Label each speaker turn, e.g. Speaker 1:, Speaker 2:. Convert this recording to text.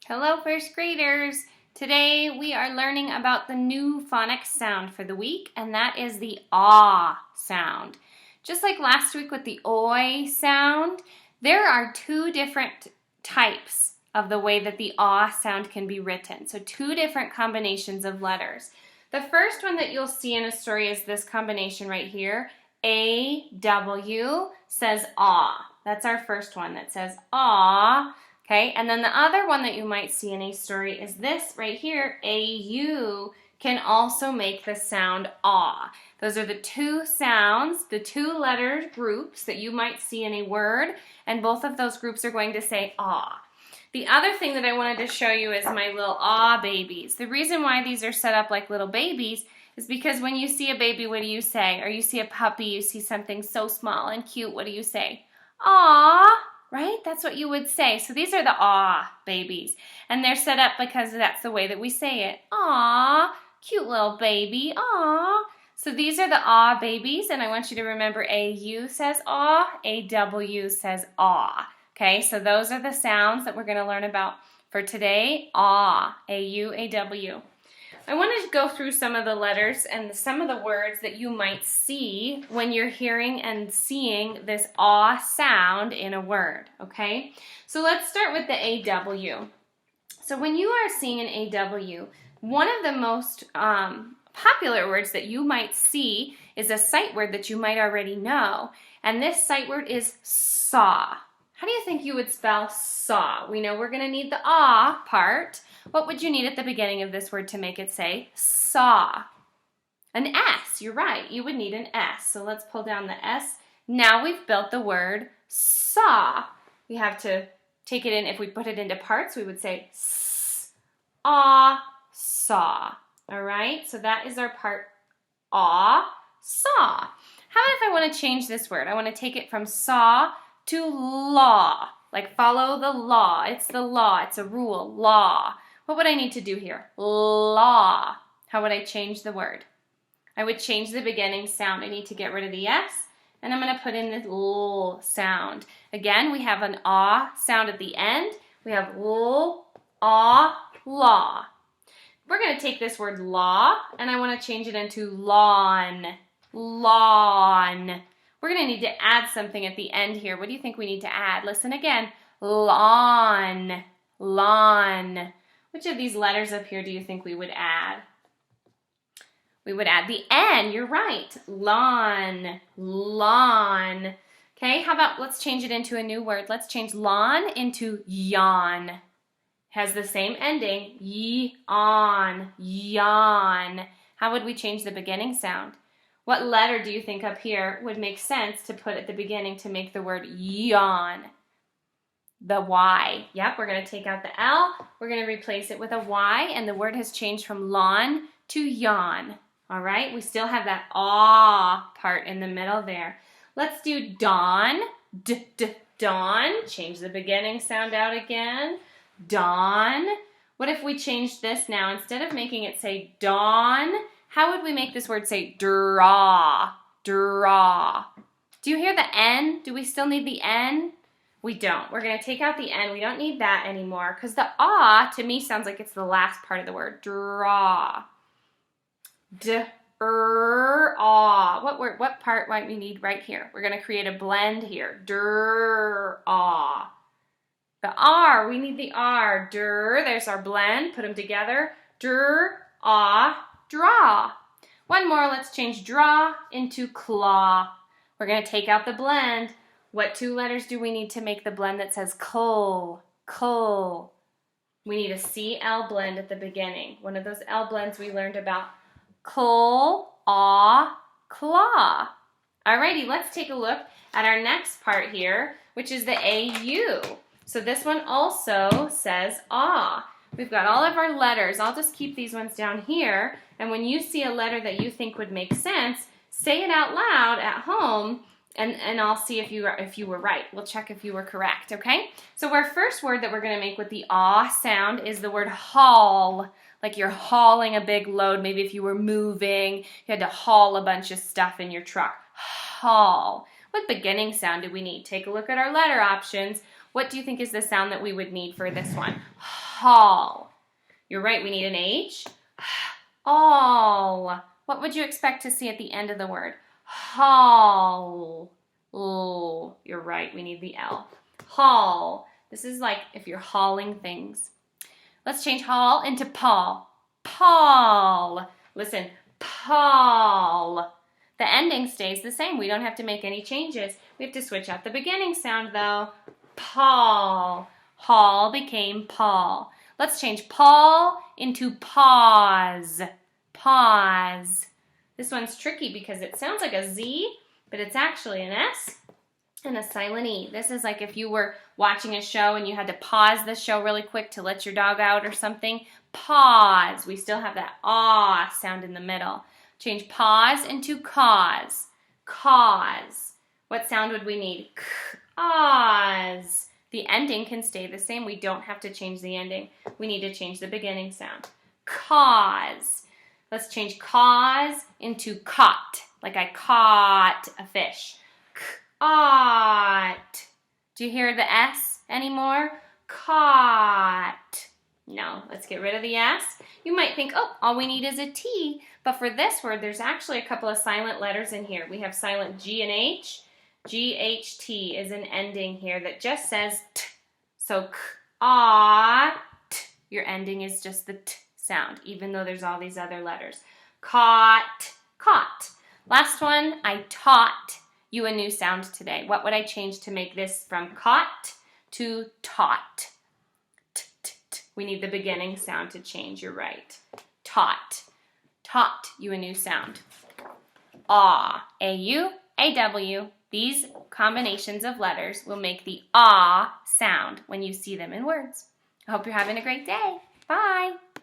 Speaker 1: Hello, first graders. Today we are learning about the new phonics sound for the week, and that is the ah sound. Just like last week with the oi sound, there are two different types of the way that the ah sound can be written. So two different combinations of letters. The first one that you'll see in a story is this combination right here. A-W says ah. That's our first one that says ah. Okay, and then the other one that you might see in a story is this right here, A-U, can also make the sound ah. Those are the two sounds, the two letter groups that you might see in a word, and both of those groups are going to say ah. The other thing that I wanted to show you is my little ah babies. The reason why these are set up like little babies is because when you see a baby, what do you say? Or you see a puppy, you see something so small and cute, what do you say? Ah. Right? That's what you would say. So these are the ah babies. And they're set up because that's the way that we say it. Aw, cute little baby. Aw. So these are the ah babies, and I want you to remember A-U says ah, A-W says ah. Okay, so those are the sounds that we're going to learn about for today. Ah, A-U, A-W. I want to go through some of the letters and some of the words that you might see when you're hearing and seeing this ah sound in a word, okay? So let's start with the A-W. So when you are seeing an A-W, one of the most popular words that you might see is a sight word that you might already know, and this sight word is saw. How do you think you would spell saw? We know we're going to need the ah part. What would you need at the beginning of this word to make it say saw? An S, you're right. You would need an S. So let's pull down the S. Now we've built the word saw. We have to take it in. If we put it into parts, we would say s, ah, saw. All right? So that is our part ah, saw. How about if I want to change this word? I want to take it from saw to law. Like follow the law. It's the law. It's a rule. Law. What would I need to do here? Law. How would I change the word? I would change the beginning sound. I need to get rid of the S, and I'm going to put in the L sound. Again, we have an ah sound at the end. We have L, ah, law. We're going to take this word law, and I want to change it into lawn. Lawn. We're going to need to add something at the end here. What do you think we need to add? Listen again. Lawn. Lawn. Which of these letters up here do you think we would add? We would add the N. You're right. Lawn. Lawn. Okay, how about let's change it into a new word. Let's change lawn into yawn. Has the same ending. Yawn. Yawn. How would we change the beginning sound? What letter do you think up here would make sense to put at the beginning to make the word yawn? The Y. Yep, we're going to take out the L. We're going to replace it with a Y, and the word has changed from lawn to yawn. All right, we still have that ah part in the middle there. Let's do dawn. Dawn. Change the beginning sound out again. Dawn. What if we changed this now? Instead of making it say dawn, how would we make this word say draw? Draw. Do you hear the N? Do we still need the N? We don't. We're going to take out the N. We don't need that anymore because the ah to me sounds like it's the last part of the word. Draw. Ah. What part might we need right here? We're going to create a blend here. Ah. The R, we need the R. There's our blend. Put them together. Ah. Draw. One more, let's change draw into claw. We're going to take out the blend. What two letters do we need to make the blend that says cull? Cull. We need a CL blend at the beginning. One of those L blends we learned about. Cull, aw, claw. Alrighty, let's take a look at our next part here, which is the AU. So this one also says ah. We've got all of our letters. I'll just keep these ones down here. And when you see a letter that you think would make sense, say it out loud at home, and I'll see if you were right. We'll check if you were correct, okay? So our first word that we're going to make with the ah sound is the word haul. Like you're hauling a big load. Maybe if you were moving, you had to haul a bunch of stuff in your truck. Haul. What beginning sound do we need? Take a look at our letter options. What do you think is the sound that we would need for this one? Hall. You're right, we need an H. All. What would you expect to see at the end of the word? Haul. Oh, you're right, we need the L. Haul. This is like if you're hauling things. Let's change haul into Paul. Paul. Listen, Paul. The ending stays the same. We don't have to make any changes. We have to switch out the beginning sound though. Paul. Hall became Paul. Let's change Paul into pause. Pause. This one's tricky because it sounds like a Z, but it's actually an S and a silent E. This is like if you were watching a show and you had to pause the show really quick to let your dog out or something. Pause. We still have that ah sound in the middle. Change pause into cause. Cause. What sound would we need? Cause. The ending can stay the same. We don't have to change the ending. We need to change the beginning sound. Cause. Let's change cause into caught. Like I caught a fish. Caught. Do you hear the S anymore? Caught. No, let's get rid of the S. You might think, oh, all we need is a T. But for this word, there's actually a couple of silent letters in here. We have silent G and H. G-H-T is an ending here that just says T. So K-A-T. Your ending is just the T sound, even though there's all these other letters. Caught. Caught. Last one, I taught you a new sound today. What would I change to make this from caught to taught? We need the beginning sound to change. You're right. Taught. Taught you a new sound. Ah. A-U, A-W. These combinations of letters will make the ah sound when you see them in words. I hope you're having a great day. Bye.